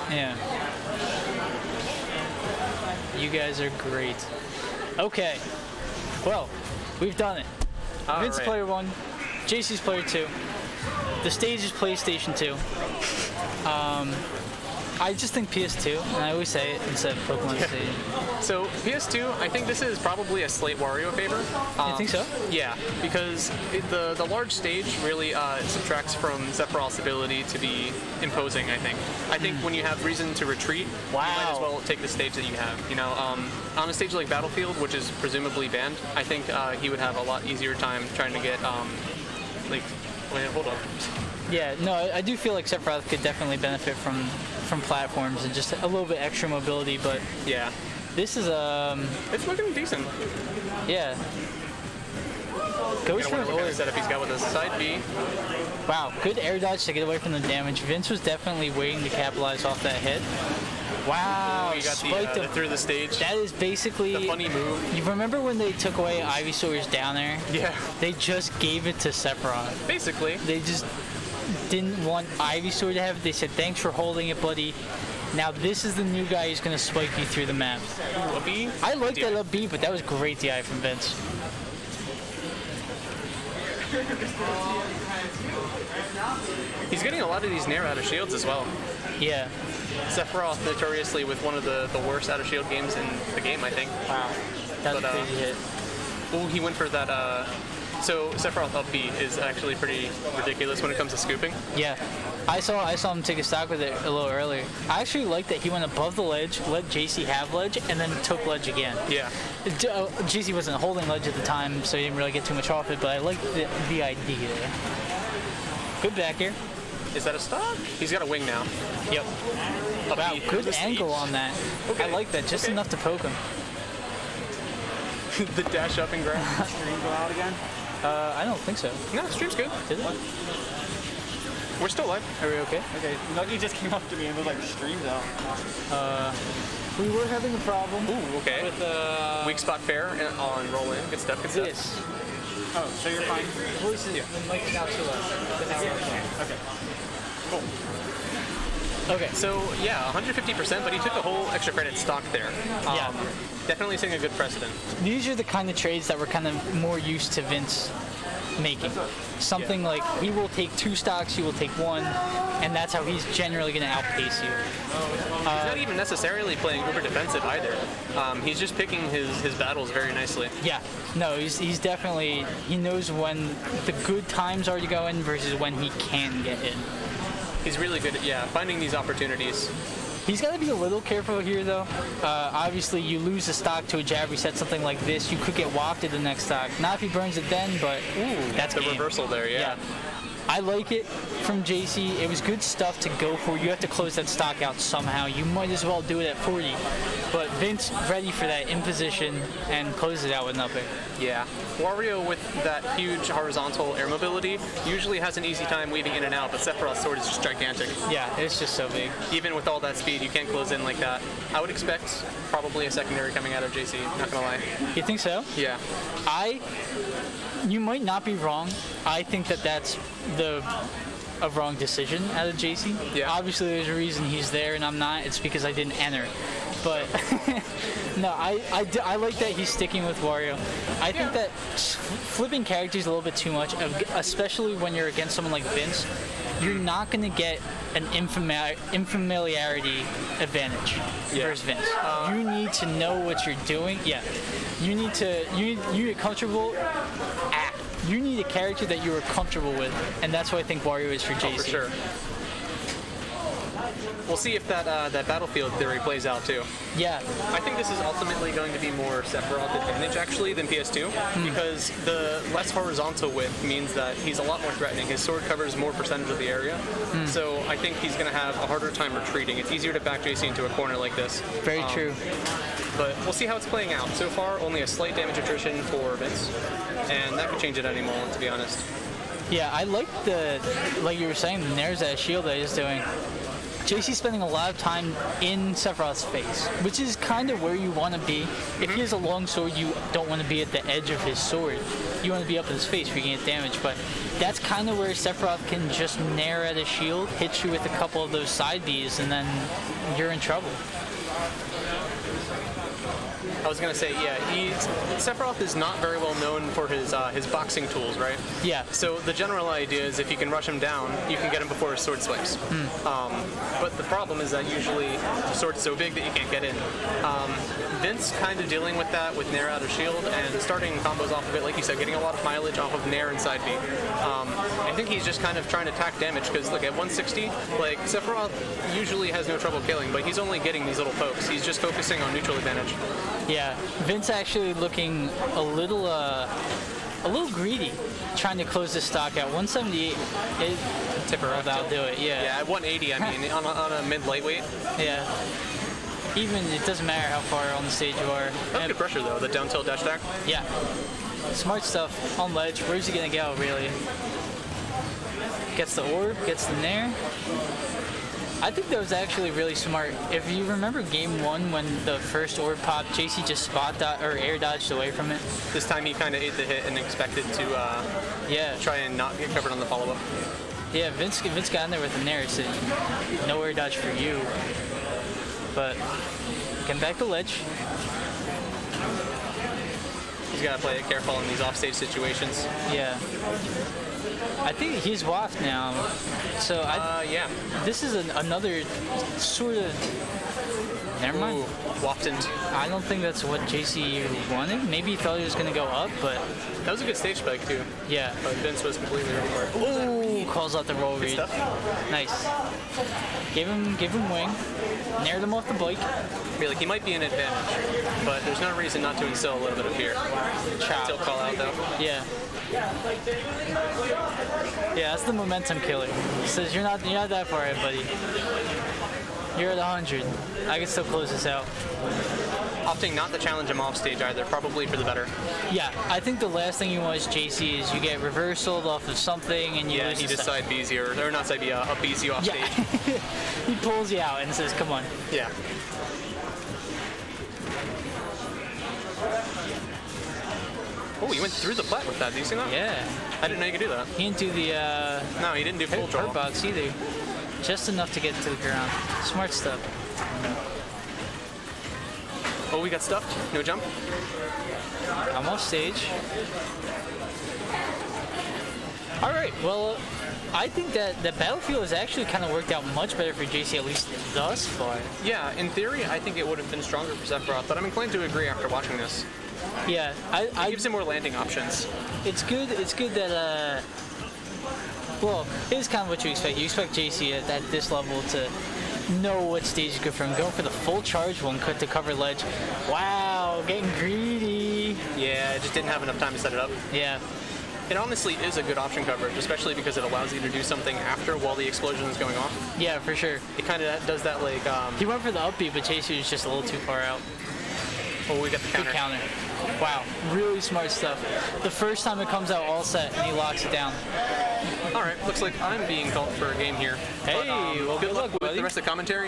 Yeah. You guys are great. Okay. Well, we've done it. Vince player 1, Jacie's player 2. The stage is PlayStation 2. I just think PS2, and I always say it instead of Pokemon Stadium. So PS2, I think this is probably a slight Wario favor. You think so? Yeah, because the large stage really subtracts from Sephiroth's ability to be imposing, I think. I think when you have reason to retreat, you might as well take the stage that you have. You know, on a stage like Battlefield, which is presumably banned, I think he would have a lot easier time trying to get, wait, hold on. Yeah, no, I do feel like Sephiroth could definitely benefit from platforms and just a little bit extra mobility, but yeah, this is it's looking decent. Yeah. Goes for what kind of setup he's got with his side B. Wow, good air dodge to get away from the damage. Vince was definitely waiting to capitalize off that hit. Wow, you got the through the stage. That is basically the funny move. You remember when they took away Ivysaur's down air? Yeah. They just gave it to Sephiroth. Basically. They just didn't want Ivysaur to have it. They said, thanks for holding it, buddy. Now this is the new guy who's going to spike you through the map. Ooh, a B? I like that up B, but that was great DI from Vince. He's getting a lot of these nair out of shields as well. Yeah. Sephiroth notoriously with one of the worst out of shield games in the game, I think. Wow. That was a crazy hit. Oh, he went for that. So Sephiroth up B is actually pretty ridiculous when it comes to scooping. Yeah. I saw him take a stock with it a little earlier. I actually like that he went above the ledge, let Jacie have ledge, and then took ledge again. Yeah. Jacie wasn't holding ledge at the time, so he didn't really get too much off it, but I like the idea there. Good back air. Is that a stock? He's got a wing now. Yep. Wow, good angle on that. Okay. I like that, just enough to poke him. The dash up and grab. Stream go out again? I don't think so. No, stream's good. Did it? We're still live. Are we okay? Okay, Nuggy just came up to me and was like, stream's out. We were having a problem. Ooh, okay. With, weak spot fair on roll in. Good stuff, good stuff. Yes. Oh, so you're fine? The voice is, the mic's now too low. Okay. Cool. Okay. So, yeah, 150%, but he took a whole extra credit stock there. Yeah. Definitely setting a good precedent. These are the kind of trades that we're kind of more used to Vince making. Something like he will take 2 stocks, he will take 1, and that's how he's generally going to outpace you. He's not even necessarily playing uber defensive either. He's just picking his battles very nicely. Yeah, no, he's definitely, he knows when the good times are to go in versus when he can get in. He's really good at, finding these opportunities. He's got to be a little careful here, though. Obviously, you lose a stock to a jab reset, something like this, you could get wafted the next stock. Not if he burns it then, but that's the reversal there, yeah. I like it from Jacie. It was good stuff to go for. You have to close that stock out somehow. You might as well do it at 40. But Vince ready for that in position and close it out with an up air. Yeah. Wario with that huge horizontal air mobility usually has an easy time weaving in and out, but Sephiroth's sword is just gigantic. Yeah, it's just so big. Even with all that speed, you can't close in like that. I would expect probably a secondary coming out of Jacie, not gonna lie. You think so? Yeah. You might not be wrong. I think that's a wrong decision out of Jacie. Yeah. Obviously, there's a reason he's there and I'm not. It's because I didn't enter. But no, I like that he's sticking with Wario. I think that flipping characters a little bit too much, especially when you're against someone like Vince. You're not going to get an infamiliarity advantage versus Vince. You need to know what you're doing. Yeah. You need to get comfortable. You need a character that you are comfortable with, and that's what I think Wario is for Jacie. Oh, for sure. We'll see if that Battlefield theory plays out too. Yeah. I think this is ultimately going to be more Sephiroth advantage actually than PS2 because the less horizontal width means that he's a lot more threatening. His sword covers more percentage of the area, so I think he's going to have a harder time retreating. It's easier to back Jacie into a corner like this. Very true. But we'll see how it's playing out. So far, only a slight damage attrition for Vince, and that could change at any moment, to be honest. Yeah, I like like you were saying, the nairs that shield that he's doing. Jacie's spending a lot of time in Sephiroth's face, which is kind of where you want to be. If he has a long sword, you don't want to be at the edge of his sword. You want to be up in his face where you can get damage, but that's kind of where Sephiroth can just nair at his shield, hit you with a couple of those side Bs, and then you're in trouble. I was gonna say, yeah, Sephiroth is not very well known for his boxing tools, right? Yeah. So the general idea is if you can rush him down, you can get him before his sword swipes. But the problem is that usually the sword's so big that you can't get in. Vince kind of dealing with that with Nair out of shield and starting combos off of it, like you said, getting a lot of mileage off of Nair and side B. I think he's just kind of trying to tack damage because look, at 160, like Sephiroth usually has no trouble killing, but he's only getting these little pokes. He's just focusing on neutral advantage. Yeah, Vince actually looking a little greedy, trying to close the stock at 178. Tipper up That'll do it. Yeah. Yeah, at 180, I mean, on a mid lightweight. Yeah. Even it doesn't matter how far on the stage you are. That's good pressure though. The down tilt dash attack. Yeah. Smart stuff on ledge. Where's he gonna go really? Gets the orb, gets the nair. I think that was actually really smart. If you remember game 1 when the first orb popped, Jacie just air dodged away from it. This time he kind of ate the hit and expected to try and not get covered on the follow-up. Yeah, Vince got in there with the nair, so no air dodge for you. But getting back to ledge. He's got to play it careful in these offstage situations. Yeah. I think he's waft now. So yeah. This is another sort of. Never mind. Ooh, wafted. I don't think that's what Jacie wanted. Maybe he thought he was gonna go up, but that was a good stage spike too. Yeah. But Vince was completely ready for it. Ooh, calls out the roll read. Nice. Give him wing. Nared him off the bike. Really, he might be an advantage, but there's no reason not to instill a little bit of fear. Chop. Still call out though. Yeah. Yeah, that's the momentum killer. He says you're not that far ahead, buddy. You're at 100. I can still close this out. Opting not to challenge him off stage either, probably for the better. Yeah, I think the last thing you want as Jacie is you get reversaled off of something and you lose. He just side B's you, or not side B, up B's you off stage. He pulls you out and says, "Come on." Yeah. Oh, he went through the plat with that. Did you see that? Yeah. I didn't know you could do that. He didn't do the. No, he didn't do full draw. Box either. Just enough to get to the ground. Smart stuff. Oh, we got stuffed. No jump. I'm off stage. All right. Well, I think that the battlefield has actually kind of worked out much better for Jacie, at least thus far. Yeah, in theory, I think it would have been stronger for Sephiroth, but I'm inclined to agree after watching this. Yeah, it gives him more landing options. It's good. It's good that. Well, it is kind of what you expect. You expect Jacie at this level to know what stage is good for him. Going for the full charge one cut to cover ledge. Wow, getting greedy. Yeah, it just didn't have enough time to set it up. Yeah. It honestly is a good option coverage, especially because it allows you to do something after while the explosion is going off. Yeah, for sure. It kind of does that like. He went for the upbeat, but Jacie was just a little too far out. Oh, we got the counter. Good counter. Wow, really smart stuff. The first time it comes out all set and he locks it down. All right, looks like I'm being called for a game here. Hey, but, well, good luck with buddy. the rest of the commentary here.